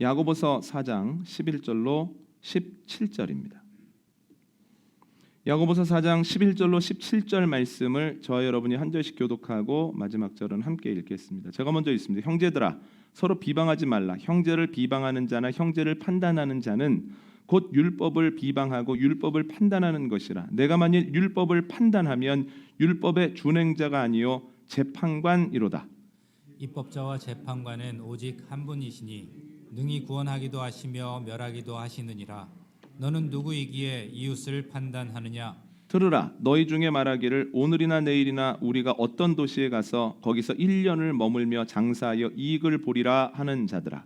야고보서 4장 11절로 17절입니다. 야고보서 4장 11절로 17절 말씀을 저와 여러분이 한 절씩 교독하고 마지막 절은 함께 읽겠습니다. 제가 먼저 읽습니다. 형제들아 서로 비방하지 말라. 형제를 비방하는 자나 형제를 판단하는 자는 곧 율법을 비방하고 율법을 판단하는 것이라. 내가 만일 율법을 판단하면 율법의 준행자가 아니요 재판관이로다. 입법자와 재판관은 오직 한 분이시니 능히 구원하기도 하시며 멸하기도 하시느니라. 너는 누구이기에 이웃을 판단하느냐? 들으라. 너희 중에 말하기를 오늘이나 내일이나 우리가 어떤 도시에 가서 거기서 1년을 머물며 장사하여 이익을 보리라 하는 자들아.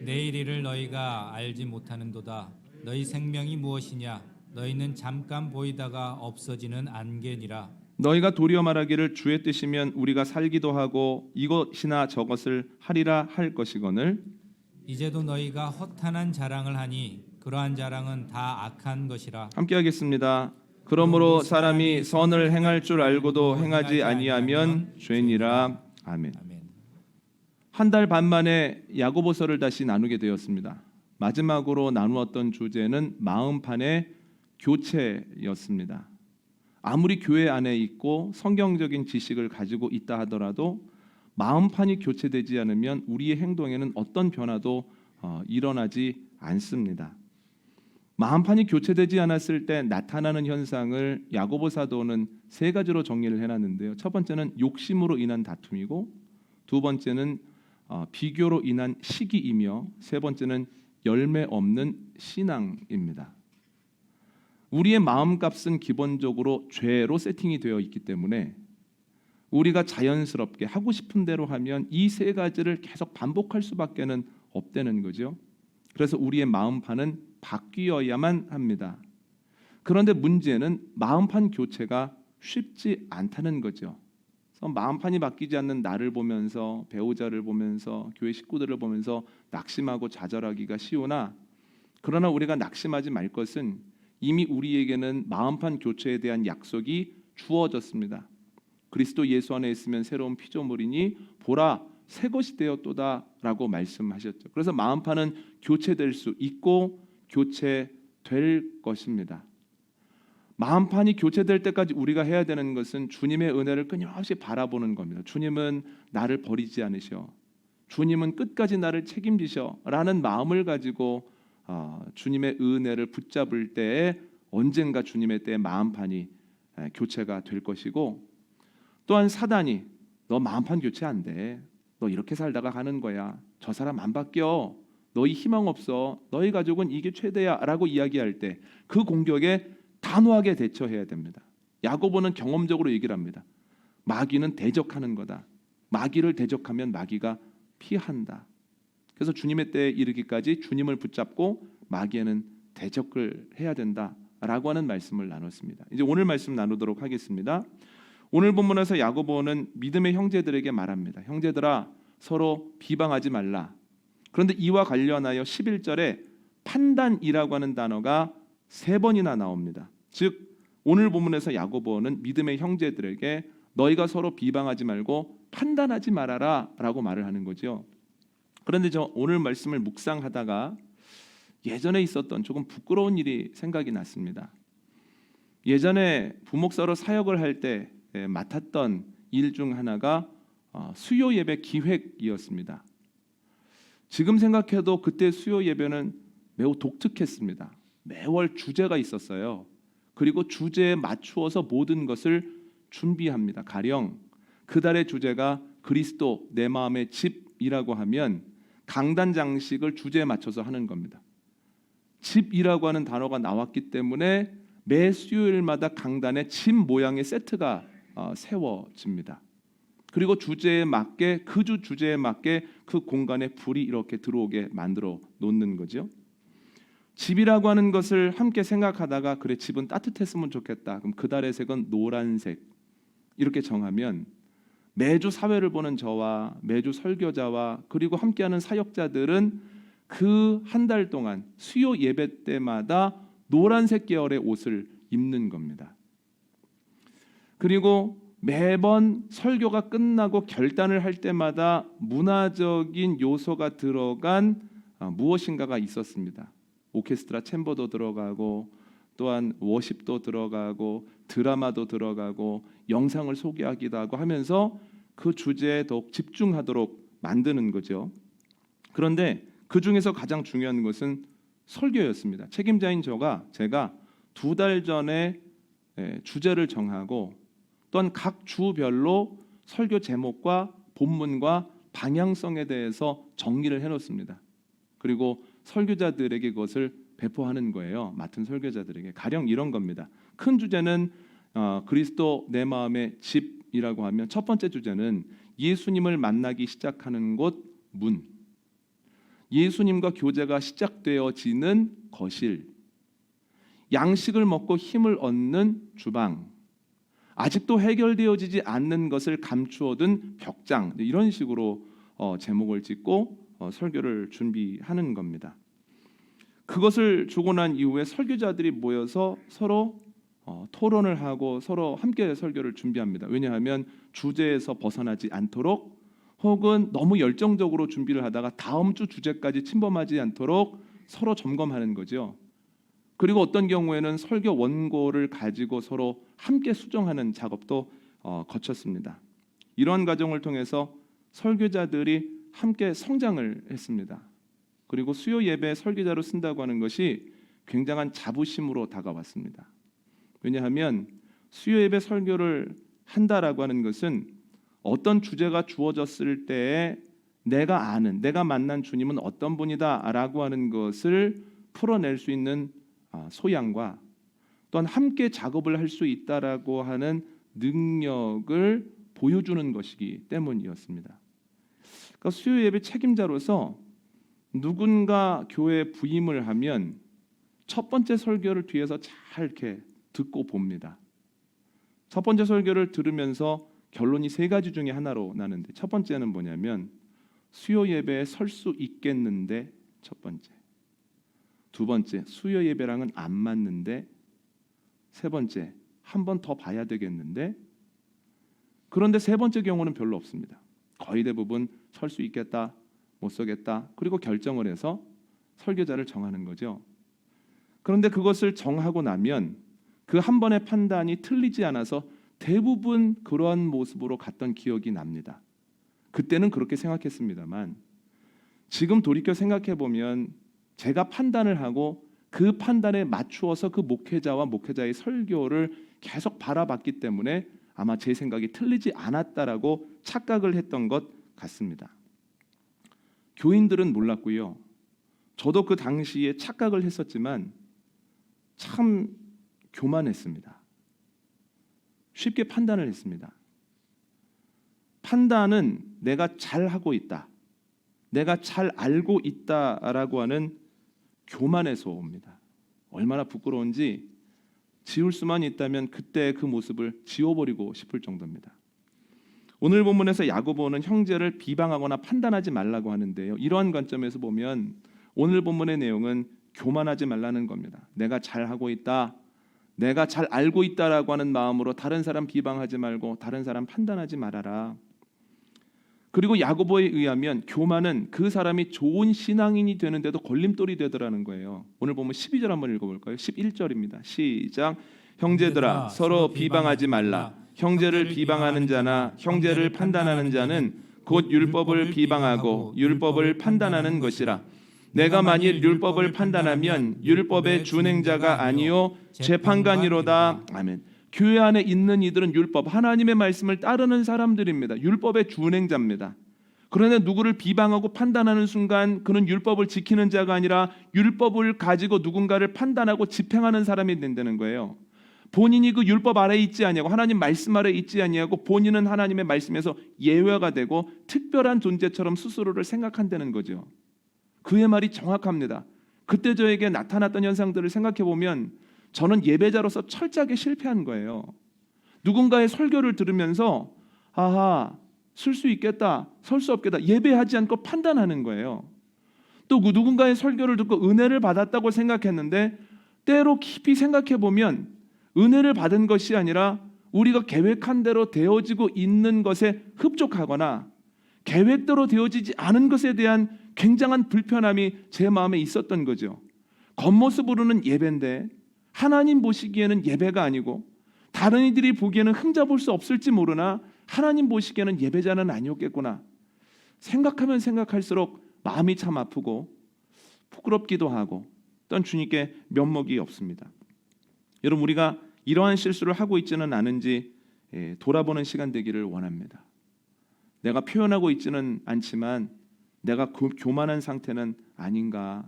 내일 일을 너희가 알지 못하는도다. 너희 생명이 무엇이냐? 너희는 잠깐 보이다가 없어지는 안개니라. 너희가 도리어 말하기를 주의 뜻이면 우리가 살기도 하고 이것이나 저것을 하리라 할 것이거늘 이제도 너희가 허탄한 자랑을 하니 그러한 자랑은 다 악한 것이라. 함께 하겠습니다. 그러므로 사람이 선을 행할 줄 알고도 행하지 아니하면 죄니라. 아멘. 한 달 반 만에 야고보서를 다시 나누게 되었습니다. 마지막으로 나누었던 주제는 마음판의 교체였습니다. 아무리 교회 안에 있고 성경적인 지식을 가지고 있다 하더라도 마음판이 교체되지 않으면 우리의 행동에는 어떤 변화도 일어나지 않습니다. 마음판이 교체되지 않았을 때 나타나는 현상을 야고보 사도는 세 가지로 정리를 해놨는데요. 첫 번째는 욕심으로 인한 다툼이고, 두 번째는 비교로 인한 시기이며, 세 번째는 열매 없는 신앙입니다. 우리의 마음값은 기본적으로 죄로 세팅이 되어 있기 때문에 우리가 자연스럽게 하고 싶은 대로 하면 이 세 가지를 계속 반복할 수밖에는 없다는 거죠. 그래서 우리의 마음판은 바뀌어야만 합니다. 그런데 문제는 마음판 교체가 쉽지 않다는 거죠. 그래서 마음판이 바뀌지 않는 나를 보면서, 배우자를 보면서, 교회 식구들을 보면서 낙심하고 좌절하기가 쉬우나, 그러나 우리가 낙심하지 말 것은 이미 우리에게는 마음판 교체에 대한 약속이 주어졌습니다. 그리스도 예수 안에 있으면 새로운 피조물이니 보라 새 것이 되었도다라고 말씀하셨죠. 그래서 마음판은 교체될 수 있고 교체될 것입니다. 마음판이 교체될 때까지 우리가 해야 되는 것은 주님의 은혜를 끊임없이 바라보는 겁니다. 주님은 나를 버리지 않으셔. 주님은 끝까지 나를 책임지셔 라는 마음을 가지고 주님의 은혜를 붙잡을 때에 언젠가 주님의 때에 마음판이 교체가 될 것이고, 또한 사단이 너 마음판 교체 안 돼. 너 이렇게 살다가 가는 거야. 저 사람 안 바뀌어. 너희 희망 없어. 너희 가족은 이게 최대야 라고 이야기할 때 그 공격에 단호하게 대처해야 됩니다. 야고보는 경험적으로 얘기를 합니다. 마귀는 대적하는 거다. 마귀를 대적하면 마귀가 피한다. 그래서 주님의 때에 이르기까지 주님을 붙잡고 마귀에는 대적을 해야 된다라고 하는 말씀을 나눴습니다. 이제 오늘 말씀 나누도록 하겠습니다. 오늘 본문에서 야고보는 믿음의 형제들에게 말합니다. 형제들아 서로 비방하지 말라. 그런데 이와 관련하여 11절에 판단이라고 하는 단어가 3번이나 나옵니다. 즉 오늘 본문에서 야고보는 믿음의 형제들에게 너희가 서로 비방하지 말고 판단하지 말아라 라고 말을 하는 거죠. 그런데 저 오늘 말씀을 묵상하다가 예전에 있었던 조금 부끄러운 일이 생각이 났습니다. 예전에 부목사로 사역을 할 때 맡았던 일 중 하나가 수요 예배 기획이었습니다. 지금 생각해도 그때 수요 예배는 매우 독특했습니다. 매월 주제가 있었어요. 그리고 주제에 맞추어서 모든 것을 준비합니다. 가령 그달의 주제가 그리스도 내 마음의 집이라고 하면 강단 장식을 주제에 맞춰서 하는 겁니다. 집이라고 하는 단어가 나왔기 때문에 매 수요일마다 강단에 집 모양의 세트가 세워집니다. 그리고 주제에 맞게 그 주 주제에 맞게 그 공간에 불이 이렇게 들어오게 만들어 놓는 거죠. 집이라고 하는 것을 함께 생각하다가 그래 집은 따뜻했으면 좋겠다. 그럼 그달의 색은 노란색 이렇게 정하면 매주 사회를 보는 저와 매주 설교자와 그리고 함께하는 사역자들은 그 한 달 동안 수요 예배 때마다 노란색 계열의 옷을 입는 겁니다. 그리고 매번 설교가 끝나고 결단을 할 때마다 문화적인 요소가 들어간 무엇인가가 있었습니다. 오케스트라 챔버도 들어가고 또한 워십도 들어가고 드라마도 들어가고 영상을 소개하기도 하고 하면서 그 주제에 더욱 집중하도록 만드는 거죠. 그런데 그 중에서 가장 중요한 것은 설교였습니다. 책임자인 제가 2달 전에 주제를 정하고 또한 각 주별로 설교 제목과 본문과 방향성에 대해서 정리를 해놓습니다. 그리고 설교자들에게 그것을 배포하는 거예요. 맡은 설교자들에게. 가령 이런 겁니다. 큰 주제는 그리스도 내 마음의 집이라고 하면 첫 번째 주제는 예수님을 만나기 시작하는 곳 문, 예수님과 교제가 시작되어지는 거실, 양식을 먹고 힘을 얻는 주방, 아직도 해결되어지지 않는 것을 감추어둔 벽장, 이런 식으로 제목을 짓고 설교를 준비하는 겁니다. 그것을 주고 난 이후에 설교자들이 모여서 서로 토론을 하고 서로 함께 설교를 준비합니다. 왜냐하면 주제에서 벗어나지 않도록, 혹은 너무 열정적으로 준비를 하다가 다음 주 주제까지 침범하지 않도록 서로 점검하는 거죠. 그리고 어떤 경우에는 설교 원고를 가지고 서로 함께 수정하는 작업도 거쳤습니다. 이러한 과정을 통해서 설교자들이 함께 성장을 했습니다. 그리고 수요 예배 설교자로 쓴다고 하는 것이 굉장한 자부심으로 다가왔습니다. 왜냐하면 수요 예배 설교를 한다라고 하는 것은 어떤 주제가 주어졌을 때에 내가 만난 주님은 어떤 분이다라고 하는 것을 풀어낼 수 있는 소양과 또한 함께 작업을 할 수 있다라고 하는 능력을 보여주는 것이기 때문이었습니다. 그러니까 수요 예배 책임자로서 누군가 교회에 부임을 하면 첫 번째 설교를 뒤에서 잘 이렇게 듣고 봅니다. 첫 번째 설교를 들으면서 결론이 3가지 중에 하나로 나는데, 첫 번째는 뭐냐면 수요 예배에 설 수 있겠는데, 첫 번째. 두 번째, 수요 예배랑은 안 맞는데, 세 번째, 한 번 더 봐야 되겠는데. 그런데 세 번째 경우는 별로 없습니다. 거의 대부분 설 수 있겠다, 못 서겠다, 그리고 결정을 해서 설교자를 정하는 거죠. 그런데 그것을 정하고 나면 그 한 번의 판단이 틀리지 않아서 대부분 그러한 모습으로 갔던 기억이 납니다. 그때는 그렇게 생각했습니다만 지금 돌이켜 생각해 보면 제가 판단을 하고 그 판단에 맞추어서 그 목회자와 목회자의 설교를 계속 바라봤기 때문에 아마 제 생각이 틀리지 않았다라고 착각을 했던 것 같습니다. 교인들은 몰랐고요. 저도 그 당시에 착각을 했었지만 참 교만했습니다. 쉽게 판단을 했습니다. 판단은 내가 잘하고 있다, 내가 잘 알고 있다라고 하는 교만에서 옵니다. 얼마나 부끄러운지 지울 수만 있다면 그때 그 모습을 지워버리고 싶을 정도입니다. 오늘 본문에서 야고보는 형제를 비방하거나 판단하지 말라고 하는데요. 이러한 관점에서 보면 오늘 본문의 내용은 교만하지 말라는 겁니다. 내가 잘하고 있다, 내가 잘 알고 있다라고 하는 마음으로 다른 사람 비방하지 말고 다른 사람 판단하지 말아라. 그리고 야고보에 의하면 교만은 그 사람이 좋은 신앙인이 되는데도 걸림돌이 되더라는 거예요. 오늘 보면 12절 한번 읽어볼까요? 11절입니다. 시작. 형제들아 서로 비방하지 말라. 형제를 비방하는 자나 형제를 판단하는 자는 곧 율법을 비방하고 율법을 판단하는 것이라. 내가 만일 율법을 판단하면 율법의 준행자가 아니요 재판관이로다. 아멘. 교회 안에 있는 이들은 율법, 하나님의 말씀을 따르는 사람들입니다. 율법의 준행자입니다. 그런데 누구를 비방하고 판단하는 순간 그는 율법을 지키는 자가 아니라 율법을 가지고 누군가를 판단하고 집행하는 사람이 된다는 거예요. 본인이 그 율법 아래에 있지 아니하고 하나님 말씀 아래에 있지 아니하고 본인은 하나님의 말씀에서 예외가 되고 특별한 존재처럼 스스로를 생각한다는 거죠. 그의 말이 정확합니다. 그때 저에게 나타났던 현상들을 생각해 보면 저는 예배자로서 철저하게 실패한 거예요. 누군가의 설교를 들으면서 아하, 쓸 수 있겠다, 설 수 없겠다, 예배하지 않고 판단하는 거예요. 또 누군가의 설교를 듣고 은혜를 받았다고 생각했는데 때로 깊이 생각해 보면 은혜를 받은 것이 아니라 우리가 계획한 대로 되어지고 있는 것에 흡족하거나 계획대로 되어지지 않은 것에 대한 굉장한 불편함이 제 마음에 있었던 거죠. 겉모습으로는 예배인데 하나님 보시기에는 예배가 아니고 다른 이들이 보기에는 흠잡을 수 없을지 모르나 하나님 보시기에는 예배자는 아니었겠구나 생각하면 생각할수록 마음이 참 아프고 부끄럽기도 하고 또한 주님께 면목이 없습니다. 여러분, 우리가 이러한 실수를 하고 있지는 않은지 돌아보는 시간 되기를 원합니다. 내가 표현하고 있지는 않지만 내가 교만한 상태는 아닌가?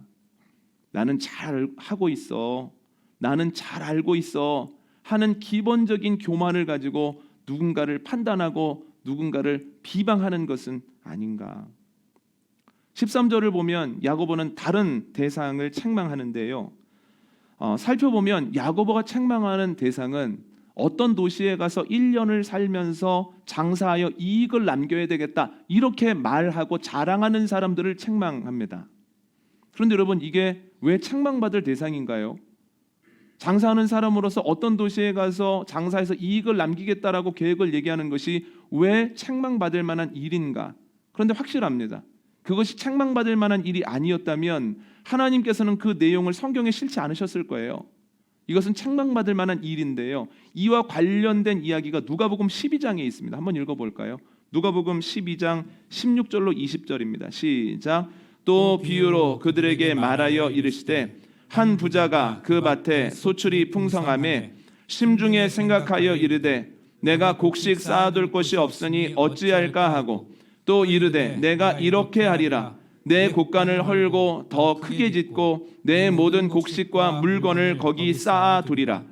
나는 잘 하고 있어, 나는 잘 알고 있어 하는 기본적인 교만을 가지고 누군가를 판단하고 누군가를 비방하는 것은 아닌가? 13절을 보면 야고보는 다른 대상을 책망하는데요. 살펴보면 야고보가 책망하는 대상은 어떤 도시에 가서 1년을 살면서 장사하여 이익을 남겨야 되겠다 이렇게 말하고 자랑하는 사람들을 책망합니다. 그런데 여러분, 이게 왜 책망받을 대상인가요? 장사하는 사람으로서 어떤 도시에 가서 장사해서 이익을 남기겠다라고 계획을 얘기하는 것이 왜 책망받을 만한 일인가? 그런데 확실합니다. 그것이 책망받을 만한 일이 아니었다면 하나님께서는 그 내용을 성경에 실지 않으셨을 거예요. 이것은 책망받을 만한 일인데요. 이와 관련된 이야기가 누가복음 12장에 있습니다. 한번 읽어볼까요? 누가복음 12장 16절로 20절입니다. 시작. 또 비유로 그들에게 말하여 이르시되 한 부자가 그 밭에 소출이 풍성하매 심중에 생각하여 이르되 내가 곡식 쌓아둘 곳이 없으니 어찌할까 하고 또 이르되 내가 이렇게 하리라 내 곡간을 헐고 더 크게 짓고 내 모든 곡식과 물건을 거기 쌓아두리라.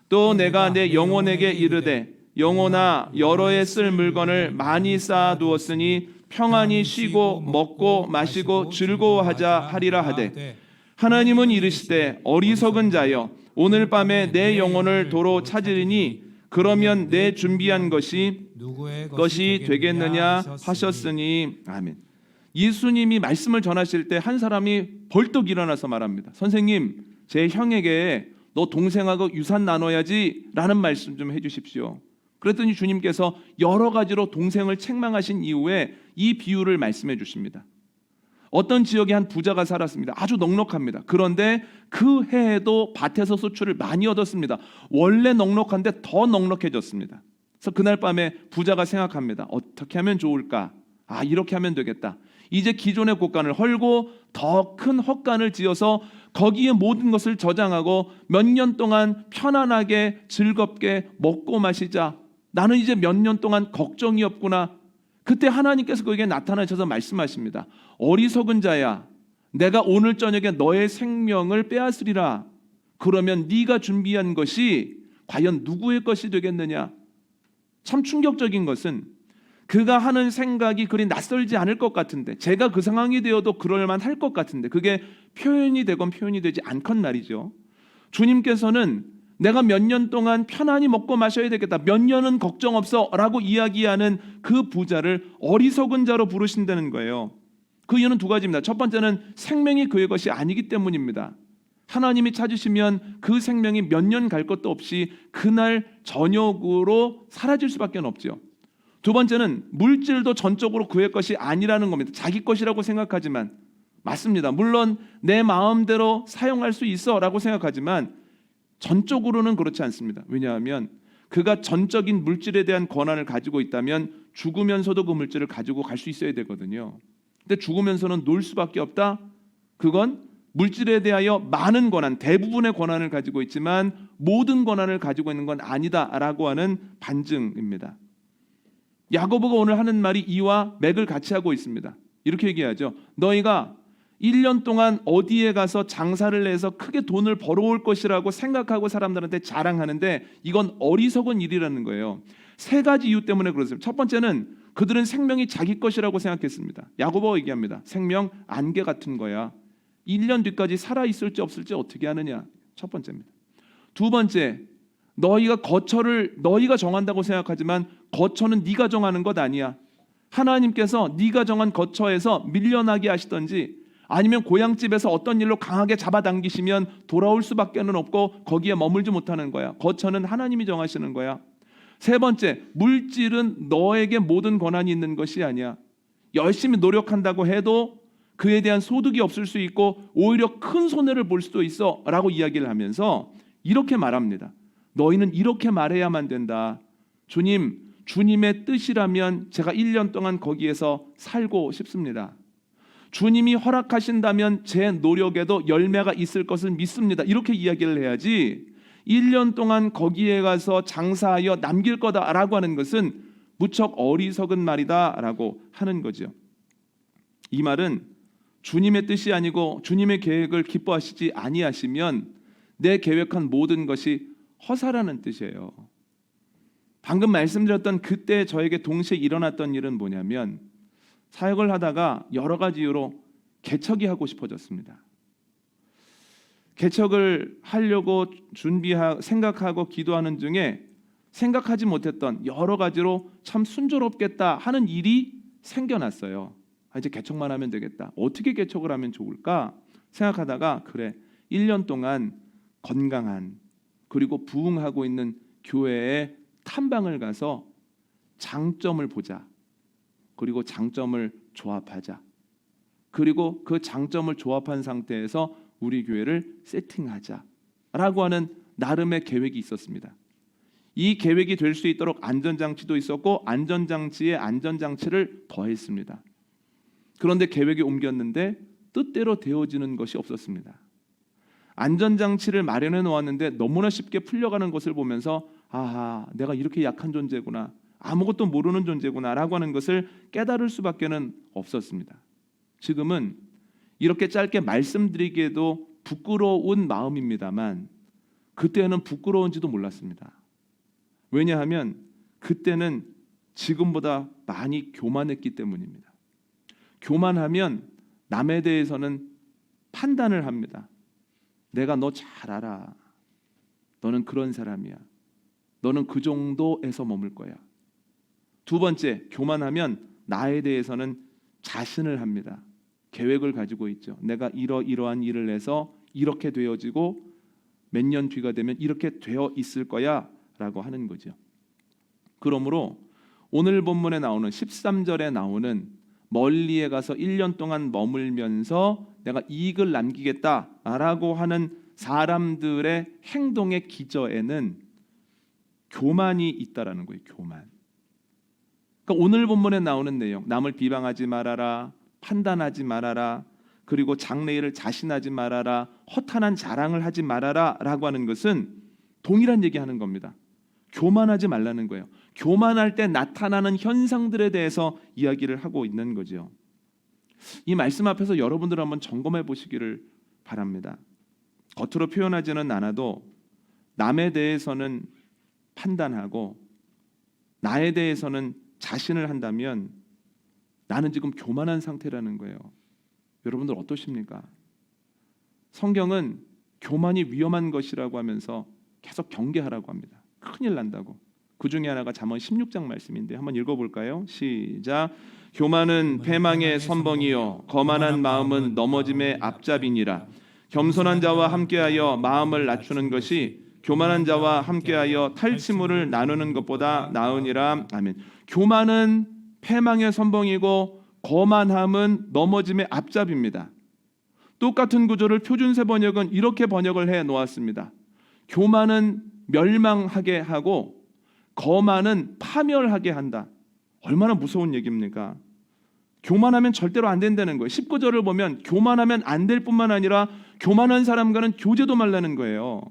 또 내가 내 영혼에게 이르되 영혼아 여러 해 쓸 물건을 많이 쌓아두었으니 평안히 쉬고 먹고 마시고 즐거워하자 하리라 하되 하나님은 이르시되 어리석은 자여 오늘 밤에 내 영혼을 도로 찾으리니 그러면 내 준비한 것이 되겠느냐 하셨으니. 아멘. 예수님이 말씀을 전하실 때 한 사람이 벌떡 일어나서 말합니다. 선생님, 제 형에게 너 동생하고 유산 나눠야지 라는 말씀 좀 해주십시오. 그랬더니 주님께서 여러 가지로 동생을 책망하신 이후에 이 비유를 말씀해 주십니다. 어떤 지역에 한 부자가 살았습니다. 아주 넉넉합니다. 그런데 그 해에도 밭에서 소출을 많이 얻었습니다. 원래 넉넉한데 더 넉넉해졌습니다. 그래서 그날 밤에 부자가 생각합니다. 어떻게 하면 좋을까? 이렇게 하면 되겠다. 이제 기존의 곡간을 헐고 더 큰 헛간을 지어서 거기에 모든 것을 저장하고 몇 년 동안 편안하게 즐겁게 먹고 마시자. 나는 이제 몇 년 동안 걱정이 없구나. 그때 하나님께서 그에게 나타나셔서 말씀하십니다. 어리석은 자야, 내가 오늘 저녁에 너의 생명을 빼앗으리라. 그러면 네가 준비한 것이 과연 누구의 것이 되겠느냐? 참 충격적인 것은 그가 하는 생각이 그리 낯설지 않을 것 같은데, 제가 그 상황이 되어도 그럴만 할 것 같은데 그게 표현이 되건 표현이 되지 않건 말이죠. 주님께서는 내가 몇 년 동안 편안히 먹고 마셔야 되겠다, 몇 년은 걱정 없어 라고 이야기하는 그 부자를 어리석은 자로 부르신다는 거예요. 그 이유는 두 가지입니다. 첫 번째는 생명이 그의 것이 아니기 때문입니다. 하나님이 찾으시면 그 생명이 몇 년 갈 것도 없이 그날 저녁으로 사라질 수밖에 없죠. 두 번째는 물질도 전적으로 그의 것이 아니라는 겁니다. 자기 것이라고 생각하지만, 맞습니다. 물론 내 마음대로 사용할 수 있어 라고 생각하지만 전적으로는 그렇지 않습니다. 왜냐하면 그가 전적인 물질에 대한 권한을 가지고 있다면 죽으면서도 그 물질을 가지고 갈 수 있어야 되거든요. 근데 죽으면서는 놀 수밖에 없다? 그건 물질에 대하여 많은 권한, 대부분의 권한을 가지고 있지만 모든 권한을 가지고 있는 건 아니다라고 하는 반증입니다. 야고보가 오늘 하는 말이 이와 맥을 같이 하고 있습니다. 이렇게 얘기하죠. 너희가 1년 동안 어디에 가서 장사를 해서 크게 돈을 벌어올 것이라고 생각하고 사람들한테 자랑하는데 이건 어리석은 일이라는 거예요. 세 가지 이유 때문에 그렇습니다. 첫 번째는 그들은 생명이 자기 것이라고 생각했습니다. 야고보가 얘기합니다. 생명 안개 같은 거야. 1년 뒤까지 살아있을지 없을지 어떻게 하느냐. 첫 번째입니다. 두 번째, 너희가 거처를 너희가 정한다고 생각하지만 거처는 네가 정하는 것 아니야. 하나님께서 네가 정한 거처에서 밀려나게 하시던지 아니면 고향집에서 어떤 일로 강하게 잡아당기시면 돌아올 수밖에 없고 거기에 머물지 못하는 거야. 거처는 하나님이 정하시는 거야. 세 번째, 물질은 너에게 모든 권한이 있는 것이 아니야. 열심히 노력한다고 해도 그에 대한 소득이 없을 수 있고 오히려 큰 손해를 볼 수도 있어 라고 이야기를 하면서 이렇게 말합니다. 너희는 이렇게 말해야만 된다. 주님의 뜻이라면 제가 1년 동안 거기에서 살고 싶습니다. 주님이 허락하신다면 제 노력에도 열매가 있을 것을 믿습니다. 이렇게 이야기를 해야지 1년 동안 거기에 가서 장사하여 남길 거다라고 하는 것은 무척 어리석은 말이다라고 하는 거죠. 이 말은 주님의 뜻이 아니고 주님의 계획을 기뻐하시지 아니하시면 내 계획한 모든 것이 허사라는 뜻이에요. 방금 말씀드렸던 그때 저에게 동시에 일어났던 일은 뭐냐면 사역을 하다가 여러 가지 이유로 개척이 하고 싶어졌습니다. 개척을 하려고 생각하고 기도하는 중에 생각하지 못했던 여러 가지로 참 순조롭겠다 하는 일이 생겨났어요. 이제 개척만 하면 되겠다. 어떻게 개척을 하면 좋을까 생각하다가 그래 1년 동안 건강한 그리고 부흥하고 있는 교회에 탐방을 가서 장점을 보자. 그리고 장점을 조합하자. 그리고 그 장점을 조합한 상태에서 우리 교회를 세팅하자라고 하는 나름의 계획이 있었습니다. 이 계획이 될 수 있도록 안전장치도 있었고 안전장치에 안전장치를 더했습니다. 그런데 계획이 옮겼는데 뜻대로 되어지는 것이 없었습니다. 안전장치를 마련해 놓았는데 너무나 쉽게 풀려가는 것을 보면서 아하, 내가 이렇게 약한 존재구나, 아무것도 모르는 존재구나 라고 하는 것을 깨달을 수밖에는 없었습니다. 지금은 이렇게 짧게 말씀드리기에도 부끄러운 마음입니다만 그때는 부끄러운지도 몰랐습니다. 왜냐하면 그때는 지금보다 많이 교만했기 때문입니다. 교만하면 남에 대해서는 판단을 합니다. 내가 너 잘 알아. 너는 그런 사람이야. 너는 그 정도에서 머물 거야. 두 번째, 교만하면 나에 대해서는 자신을 합니다. 계획을 가지고 있죠. 내가 이러한 일을 해서 이렇게 되어지고 몇 년 뒤가 되면 이렇게 되어 있을 거야 라고 하는 거죠. 그러므로 오늘 본문에 나오는 13절에 나오는 멀리에 가서 1년 동안 머물면서 내가 이익을 남기겠다라고 하는 사람들의 행동의 기저에는 교만이 있다라는 거예요. 교만. 그러니까 오늘 본문에 나오는 내용, 남을 비방하지 말아라, 판단하지 말아라, 그리고 장래일을 자신하지 말아라, 허탄한 자랑을 하지 말아라라고 하는 것은 동일한 얘기하는 겁니다. 교만하지 말라는 거예요. 교만할 때 나타나는 현상들에 대해서 이야기를 하고 있는 거죠. 이 말씀 앞에서 여러분들 한번 점검해 보시기를 바랍니다. 겉으로 표현하지는 않아도 남에 대해서는 판단하고 나에 대해서는 자신을 한다면 나는 지금 교만한 상태라는 거예요. 여러분들 어떠십니까? 성경은 교만이 위험한 것이라고 하면서 계속 경계하라고 합니다. 큰일 난다고. 그 중에 하나가 잠언 16장 말씀인데 한번 읽어볼까요? 시작. 교만은 패망의 선봉이요 거만한 마음은 넘어짐의 앞잡이니라. 겸손한 자와 함께하여 마음을 낮추는 것이 교만한 자와 함께하여 탈취물을 나누는 것보다 나으니라. 아멘. 교만은 패망의 선봉이고 거만함은 넘어짐의 앞잡이입니다. 똑같은 구조를 표준세 번역은 이렇게 번역을 해 놓았습니다. 교만은 멸망하게 하고 거만은 파멸하게 한다. 얼마나 무서운 얘기입니까? 교만하면 절대로 안 된다는 거예요. 19절을 보면 교만하면 안 될 뿐만 아니라 교만한 사람과는 교제도 말라는 거예요.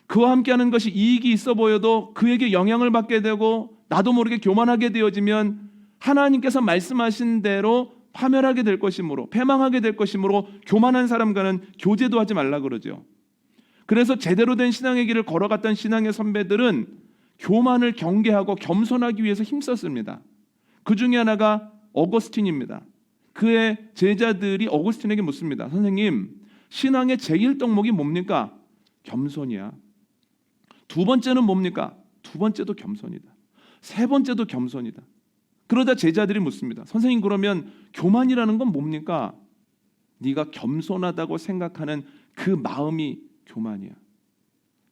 그와 함께하는 것이 이익이 있어 보여도 그에게 영향을 받게 되고 나도 모르게 교만하게 되어지면 하나님께서 말씀하신 대로 파멸하게 될 것이므로 패망하게 될 것이므로 교만한 사람과는 교제도 하지 말라 그러죠. 그래서 제대로 된 신앙의 길을 걸어갔던 신앙의 선배들은 교만을 경계하고 겸손하기 위해서 힘썼습니다. 그 중에 하나가 어거스틴입니다. 그의 제자들이 어거스틴에게 묻습니다. 선생님, 신앙의 제1덕목이 뭡니까? 겸손이야. 두 번째는 뭡니까? 두 번째도 겸손이다. 세 번째도 겸손이다. 그러다 제자들이 묻습니다. 선생님, 그러면 교만이라는 건 뭡니까? 네가 겸손하다고 생각하는 그 마음이 교만이야.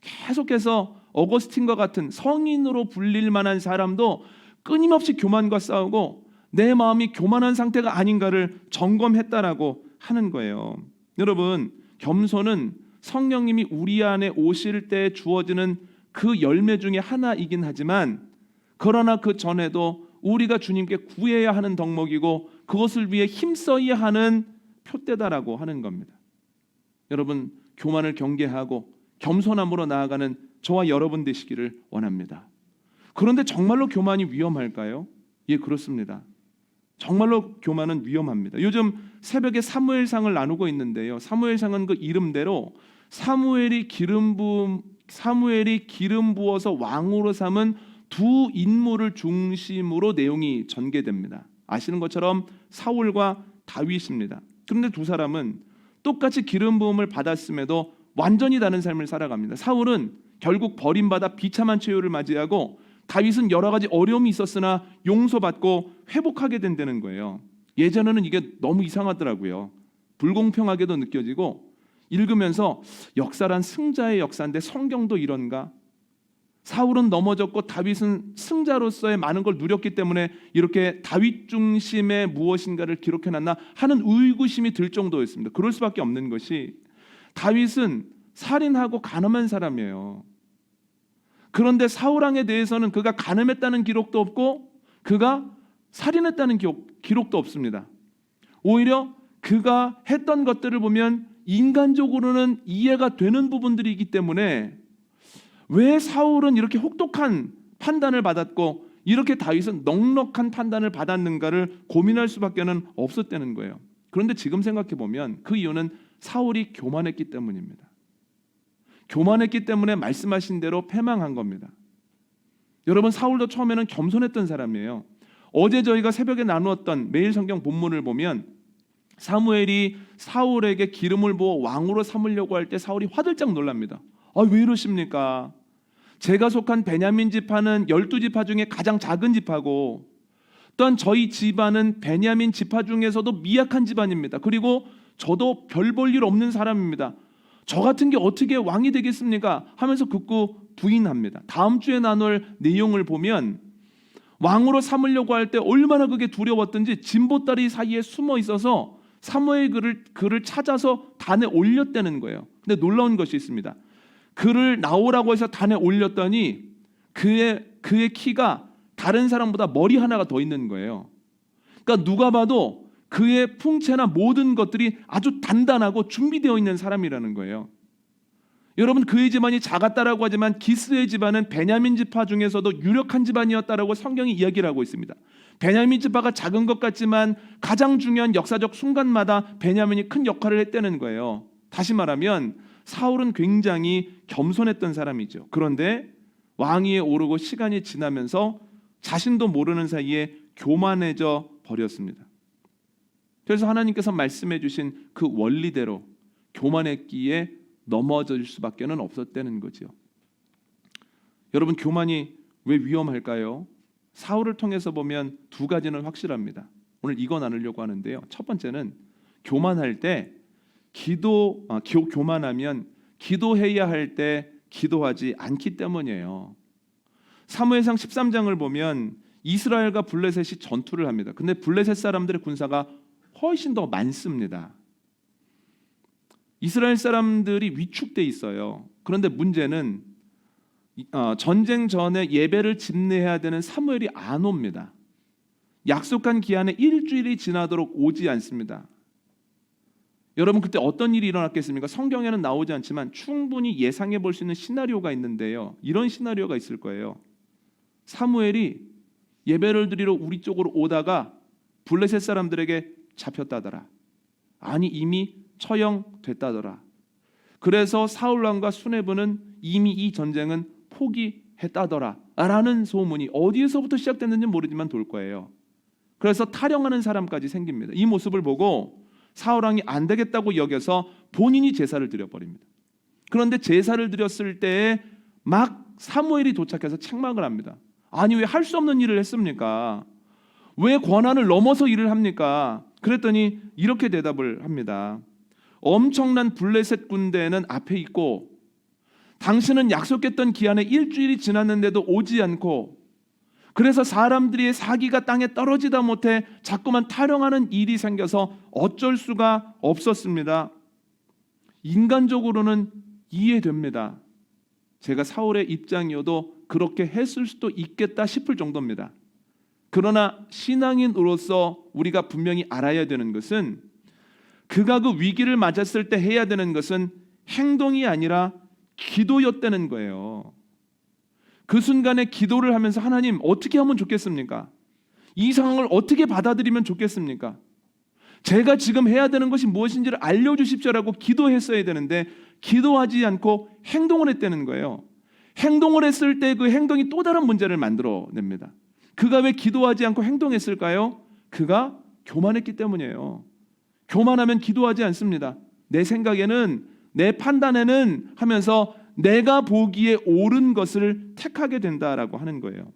계속해서 어거스틴과 같은 성인으로 불릴 만한 사람도 끊임없이 교만과 싸우고 내 마음이 교만한 상태가 아닌가를 점검했다라고 하는 거예요. 여러분, 겸손은 성령님이 우리 안에 오실 때 주어지는 그 열매 중에 하나이긴 하지만, 그러나 그 전에도 우리가 주님께 구해야 하는 덕목이고 그것을 위해 힘써야 하는 표대다라고 하는 겁니다. 여러분, 교만을 경계하고 겸손함으로 나아가는 저와 여러분 되시기를 원합니다. 그런데 정말로 교만이 위험할까요? 예, 그렇습니다. 정말로 교만은 위험합니다. 요즘 새벽에 사무엘상을 나누고 있는데요, 사무엘상은 그 이름대로 사무엘이 기름 부어서 왕으로 삼은 두 인물을 중심으로 내용이 전개됩니다. 아시는 것처럼 사울과 다윗입니다. 그런데 두 사람은 똑같이 기름 부음을 받았음에도 완전히 다른 삶을 살아갑니다. 사울은 결국 버림받아 비참한 최후를 맞이하고, 다윗은 여러 가지 어려움이 있었으나 용서받고 회복하게 된다는 거예요. 예전에는 이게 너무 이상하더라고요. 불공평하게도 느껴지고, 읽으면서 역사란 승자의 역사인데 성경도 이런가? 사울은 넘어졌고 다윗은 승자로서의 많은 걸 누렸기 때문에 이렇게 다윗 중심의 무엇인가를 기록해놨나 하는 의구심이 들 정도였습니다. 그럴 수밖에 없는 것이, 다윗은 살인하고 간음한 사람이에요. 그런데 사울왕에 대해서는 그가 간음했다는 기록도 없고 그가 살인했다는 기록도 없습니다. 오히려 그가 했던 것들을 보면 인간적으로는 이해가 되는 부분들이기 때문에 왜 사울은 이렇게 혹독한 판단을 받았고 이렇게 다윗은 넉넉한 판단을 받았는가를 고민할 수밖에는 없었다는 거예요. 그런데 지금 생각해 보면 그 이유는 사울이 교만했기 때문입니다. 교만했기 때문에 말씀하신 대로 패망한 겁니다. 여러분, 사울도 처음에는 겸손했던 사람이에요. 어제 저희가 새벽에 나누었던 매일 성경 본문을 보면 사무엘이 사울에게 기름을 부어 왕으로 삼으려고 할 때 사울이 화들짝 놀랍니다. 왜 이러십니까? 제가 속한 베냐민 지파는 12지파 중에 가장 작은 지파고, 또한 저희 집안은 베냐민 지파 중에서도 미약한 집안입니다. 그리고 저도 별 볼 일 없는 사람입니다. 저 같은 게 어떻게 왕이 되겠습니까? 하면서 극구 부인합니다. 다음 주에 나눌 내용을 보면 왕으로 삼으려고 할 때 얼마나 그게 두려웠던지 진보다리 사이에 숨어 있어서 사무엘 글을 찾아서 단에 올렸다는 거예요. 근데 놀라운 것이 있습니다. 글을 나오라고 해서 단에 올렸더니 그의 키가 다른 사람보다 머리 하나가 더 있는 거예요. 그러니까 누가 봐도 그의 풍채나 모든 것들이 아주 단단하고 준비되어 있는 사람이라는 거예요. 여러분, 그의 집안이 작았다라고 하지만 기스의 집안은 베냐민 지파 중에서도 유력한 집안이었다라고 성경이 이야기를 하고 있습니다. 베냐민 지파가 작은 것 같지만 가장 중요한 역사적 순간마다 베냐민이 큰 역할을 했다는 거예요. 다시 말하면 사울은 굉장히 겸손했던 사람이죠. 그런데 왕위에 오르고 시간이 지나면서 자신도 모르는 사이에 교만해져 버렸습니다. 그래서 하나님께서 말씀해 주신 그 원리대로 교만했기에 넘어질 수밖에 없었다는 거죠. 여러분, 교만이 왜 위험할까요? 사울을 통해서 보면 두 가지는 확실합니다. 오늘 이거 나누려고 하는데요. 첫 번째는 교만할 때 교만하면 기도해야 할 때 기도하지 않기 때문이에요. 사무엘상 13장을 보면 이스라엘과 블레셋이 전투를 합니다. 근데 블레셋 사람들의 군사가 훨씬 더 많습니다. 이스라엘 사람들이 위축돼 있어요. 그런데 문제는 전쟁 전에 예배를 집례해야 되는 사무엘이 안 옵니다. 약속한 기한에 일주일이 지나도록 오지 않습니다. 여러분, 그때 어떤 일이 일어났겠습니까? 성경에는 나오지 않지만 충분히 예상해 볼 수 있는 시나리오가 있는데요. 이런 시나리오가 있을 거예요. 사무엘이 예배를 드리러 우리 쪽으로 오다가 블레셋 사람들에게 잡혔다더라. 아니, 이미 처형됐다더라. 그래서 사울왕과 수네부는 이미 이 전쟁은 포기했다더라 라는 소문이 어디에서부터 시작됐는지 모르지만 돌 거예요. 그래서 타령하는 사람까지 생깁니다. 이 모습을 보고 사울왕이 안 되겠다고 여겨서 본인이 제사를 드려버립니다. 그런데 제사를 드렸을 때에 막 사무엘이 도착해서 책망을 합니다. 아니, 왜 할 수 없는 일을 했습니까? 왜 권한을 넘어서 일을 합니까? 그랬더니 이렇게 대답을 합니다. 엄청난 블레셋 군대는 앞에 있고 당신은 약속했던 기한에 일주일이 지났는데도 오지 않고, 그래서 사람들이 사기가 땅에 떨어지다 못해 자꾸만 타령하는 일이 생겨서 어쩔 수가 없었습니다. 인간적으로는 이해됩니다. 제가 사울의 입장이어도 그렇게 했을 수도 있겠다 싶을 정도입니다. 그러나 신앙인으로서 우리가 분명히 알아야 되는 것은 그가 그 위기를 맞았을 때 해야 되는 것은 행동이 아니라 기도였다는 거예요. 그 순간에 기도를 하면서 하나님 어떻게 하면 좋겠습니까? 이 상황을 어떻게 받아들이면 좋겠습니까? 제가 지금 해야 되는 것이 무엇인지를 알려주십시오라고 기도했어야 되는데 기도하지 않고 행동을 했다는 거예요. 행동을 했을 때 그 행동이 또 다른 문제를 만들어냅니다. 그가 왜 기도하지 않고 행동했을까요? 그가 교만했기 때문이에요. 교만하면 기도하지 않습니다. 내 생각에는, 내 판단에는 하면서 내가 보기에 옳은 것을 택하게 된다라고 하는 거예요.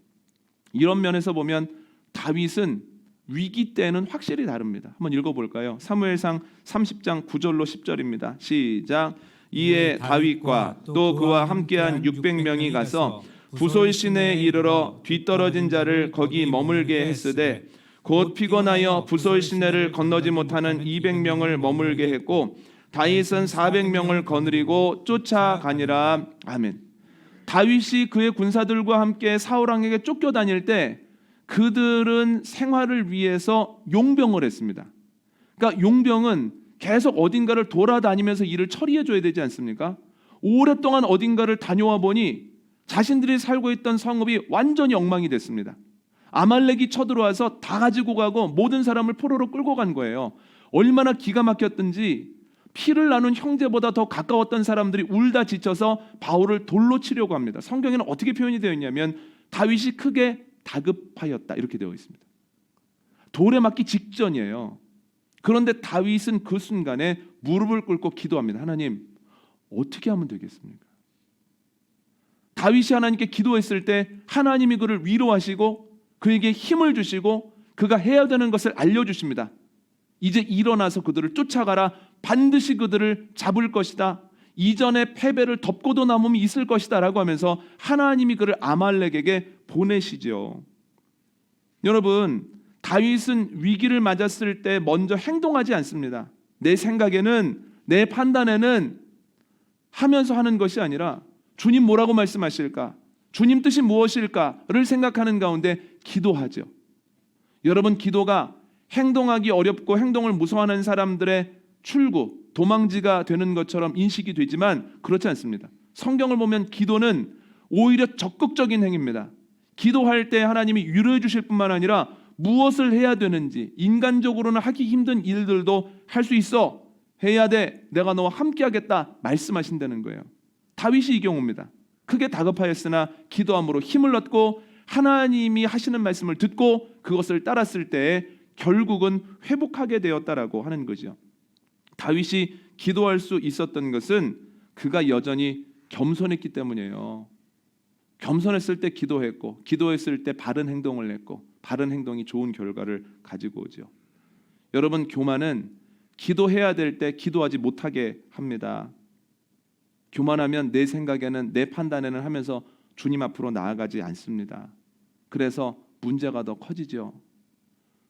이런 면에서 보면 다윗은 위기 때는 확실히 다릅니다. 한번 읽어볼까요? 사무엘상 30장 9절로 10절입니다. 시작. 이에 다윗과 또 그와 함께한 600명이 가서 부솔 시내에 이르러 뒤떨어진 자를 거기 머물게 했으되 곧 피곤하여 부솔 시내를 건너지 못하는 200명을 머물게 했고 다윗은 400명을 거느리고 쫓아가니라. 아멘. 다윗이 그의 군사들과 함께 사울 왕에게 쫓겨다닐 때 그들은 생활을 위해서 용병을 했습니다. 그러니까 용병은 계속 어딘가를 돌아다니면서 일을 처리해 줘야 되지 않습니까? 오랫동안 어딘가를 다녀와 보니 자신들이 살고 있던 성읍이 완전히 엉망이 됐습니다. 아말렉이 쳐들어와서 다 가지고 가고 모든 사람을 포로로 끌고 간 거예요. 얼마나 기가 막혔든지 피를 나눈 형제보다 더 가까웠던 사람들이 울다 지쳐서 바울을 돌로 치려고 합니다. 성경에는 어떻게 표현이 되어 있냐면 다윗이 크게 다급하였다 이렇게 되어 있습니다. 돌에 맞기 직전이에요. 그런데 다윗은 그 순간에 무릎을 꿇고 기도합니다. 하나님 어떻게 하면 되겠습니까? 다윗이 하나님께 기도했을 때 하나님이 그를 위로하시고 그에게 힘을 주시고 그가 해야 되는 것을 알려주십니다. 이제 일어나서 그들을 쫓아가라. 반드시 그들을 잡을 것이다. 이전의 패배를 덮고도 남음이 있을 것이다 라고 하면서 하나님이 그를 아말렉에게 보내시죠. 여러분, 다윗은 위기를 맞았을 때 먼저 행동하지 않습니다. 내 생각에는, 내 판단에는 하면서 하는 것이 아니라 주님 뭐라고 말씀하실까? 주님 뜻이 무엇일까를 생각하는 가운데 기도하죠. 여러분, 기도가 행동하기 어렵고 행동을 무서워하는 사람들의 출구, 도망지가 되는 것처럼 인식이 되지만 그렇지 않습니다. 성경을 보면 기도는 오히려 적극적인 행위입니다. 기도할 때 하나님이 위로해 주실 뿐만 아니라 무엇을 해야 되는지 인간적으로는 하기 힘든 일들도 할 수 있어. 해야 돼. 내가 너와 함께 하겠다. 말씀하신다는 거예요. 다윗이 이 경우입니다. 크게 다급하였으나 기도함으로 힘을 얻고 하나님이 하시는 말씀을 듣고 그것을 따랐을 때 결국은 회복하게 되었다라고 하는 거죠. 다윗이 기도할 수 있었던 것은 그가 여전히 겸손했기 때문이에요. 겸손했을 때 기도했고 기도했을 때 바른 행동을 했고 바른 행동이 좋은 결과를 가지고 오죠. 여러분, 교만은 기도해야 될 때 기도하지 못하게 합니다. 교만하면 내 생각에는 내 판단에는 하면서 주님 앞으로 나아가지 않습니다. 그래서 문제가 더 커지죠.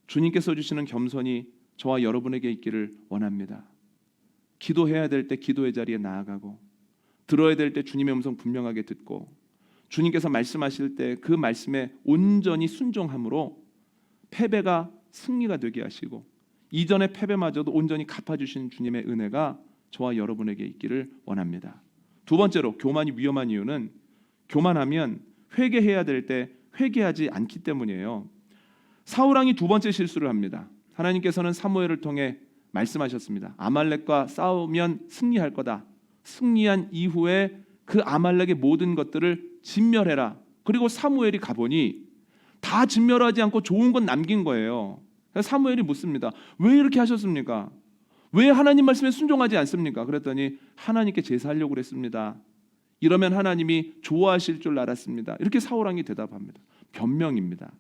주님께서 주시는 겸손이 저와 여러분에게 있기를 원합니다. 기도해야 될 때 기도의 자리에 나아가고 들어야 될 때 주님의 음성 분명하게 듣고 주님께서 말씀하실 때 그 말씀에 온전히 순종함으로 패배가 승리가 되게 하시고 이전의 패배마저도 온전히 갚아주신 주님의 은혜가 저와 여러분에게 있기를 원합니다. 두 번째로 교만이 위험한 이유는 교만하면 회개해야 될 때 회개하지 않기 때문이에요. 사울 왕이 두 번째 실수를 합니다. 하나님께서는 사무엘을 통해 말씀하셨습니다. 아말렉과 싸우면 승리할 거다. 승리한 이후에 그 아말렉의 모든 것들을 진멸해라. 그리고 사무엘이 가보니 다 진멸하지 않고 좋은 건 남긴 거예요. 그래서 사무엘이 묻습니다. 왜 이렇게 하셨습니까? 왜 하나님 말씀에 순종하지 않습니까? 그랬더니 하나님께 제사하려고 그랬습니다. 이러면 하나님이 좋아하실 줄 알았습니다. 이렇게 사울 왕이 대답합니다. 변명입니다.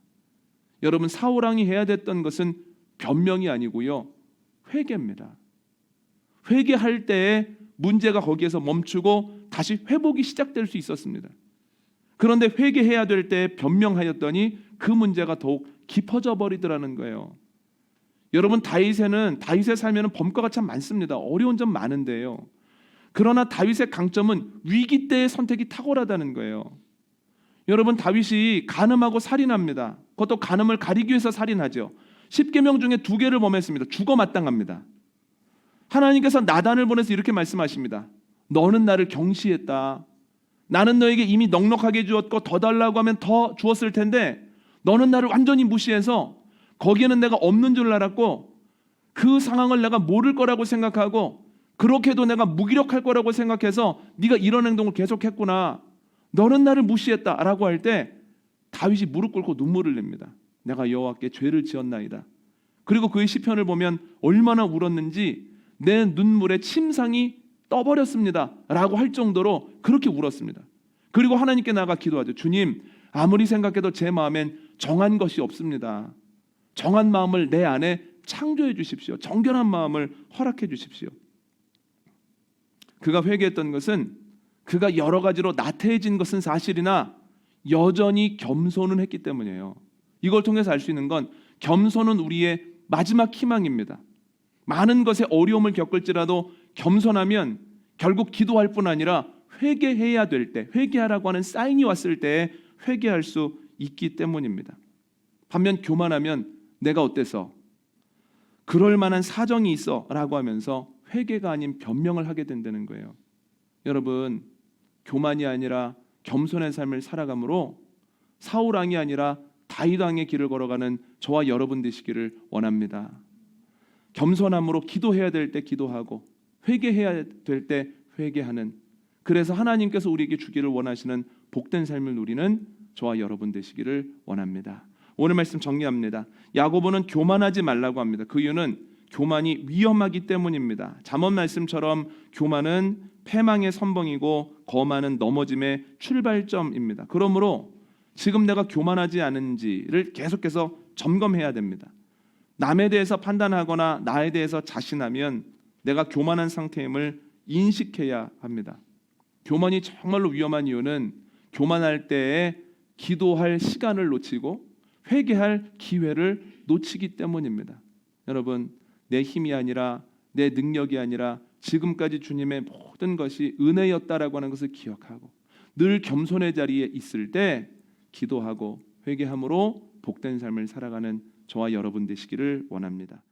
여러분, 사울 왕이 해야 됐던 것은 변명이 아니고요. 회개입니다. 회개할 때에 문제가 거기에서 멈추고 다시 회복이 시작될 수 있었습니다. 그런데 회개해야 될 때 변명하였더니 그 문제가 더욱 깊어져 버리더라는 거예요. 여러분, 다윗의 삶에는 범과가 참 많습니다. 어려운 점 많은데요. 그러나 다윗의 강점은 위기 때의 선택이 탁월하다는 거예요. 여러분, 다윗이 간음하고 살인합니다. 그것도 간음을 가리기 위해서 살인하죠. 10계명 중에 2개를 범했습니다. 죽어 마땅합니다. 하나님께서 나단을 보내서 이렇게 말씀하십니다. 너는 나를 경시했다. 나는 너에게 이미 넉넉하게 주었고 더 달라고 하면 더 주었을 텐데 너는 나를 완전히 무시해서 거기에는 내가 없는 줄 알았고 그 상황을 내가 모를 거라고 생각하고 그렇게도 내가 무기력할 거라고 생각해서 네가 이런 행동을 계속했구나. 너는 나를 무시했다라고 할 때 다윗이 무릎 꿇고 눈물을 냅니다. 내가 여호와께 죄를 지었나이다. 그리고 그의 시편을 보면 얼마나 울었는지 내 눈물에 침상이 떠버렸습니다 라고 할 정도로 그렇게 울었습니다. 그리고 하나님께 나아가 기도하죠. 주님, 아무리 생각해도 제 마음엔 정한 것이 없습니다. 정한 마음을 내 안에 창조해 주십시오. 정결한 마음을 허락해 주십시오. 그가 회개했던 것은 그가 여러 가지로 나태해진 것은 사실이나 여전히 겸손은 했기 때문이에요. 이걸 통해서 알 수 있는 건 겸손은 우리의 마지막 희망입니다. 많은 것에 어려움을 겪을지라도 겸손하면 결국 기도할 뿐 아니라 회개해야 될 때, 회개하라고 하는 사인이 왔을 때 회개할 수 있기 때문입니다. 반면 교만하면 내가 어때서 그럴 만한 사정이 있어 라고 하면서 회개가 아닌 변명을 하게 된다는 거예요. 여러분, 교만이 아니라 겸손의 삶을 살아감으로 사울 왕이 아니라 다윗 왕의 길을 걸어가는 저와 여러분 되시기를 원합니다. 겸손함으로 기도해야 될 때 기도하고 회개해야 될 때 회개하는, 그래서 하나님께서 우리에게 주기를 원하시는 복된 삶을 누리는 저와 여러분 되시기를 원합니다. 오늘 말씀 정리합니다. 야고보는 교만하지 말라고 합니다. 그 이유는 교만이 위험하기 때문입니다. 잠언 말씀처럼 교만은 패망의 선봉이고 거만은 넘어짐의 출발점입니다. 그러므로 지금 내가 교만하지 않은지를 계속해서 점검해야 됩니다. 남에 대해서 판단하거나 나에 대해서 자신하면 내가 교만한 상태임을 인식해야 합니다. 교만이 정말로 위험한 이유는 교만할 때에 기도할 시간을 놓치고 회개할 기회를 놓치기 때문입니다. 여러분, 내 힘이 아니라 내 능력이 아니라 지금까지 주님의 모든 것이 은혜였다라고 하는 것을 기억하고 늘 겸손의 자리에 있을 때 기도하고 회개함으로 복된 삶을 살아가는 저와 여러분 되시기를 원합니다.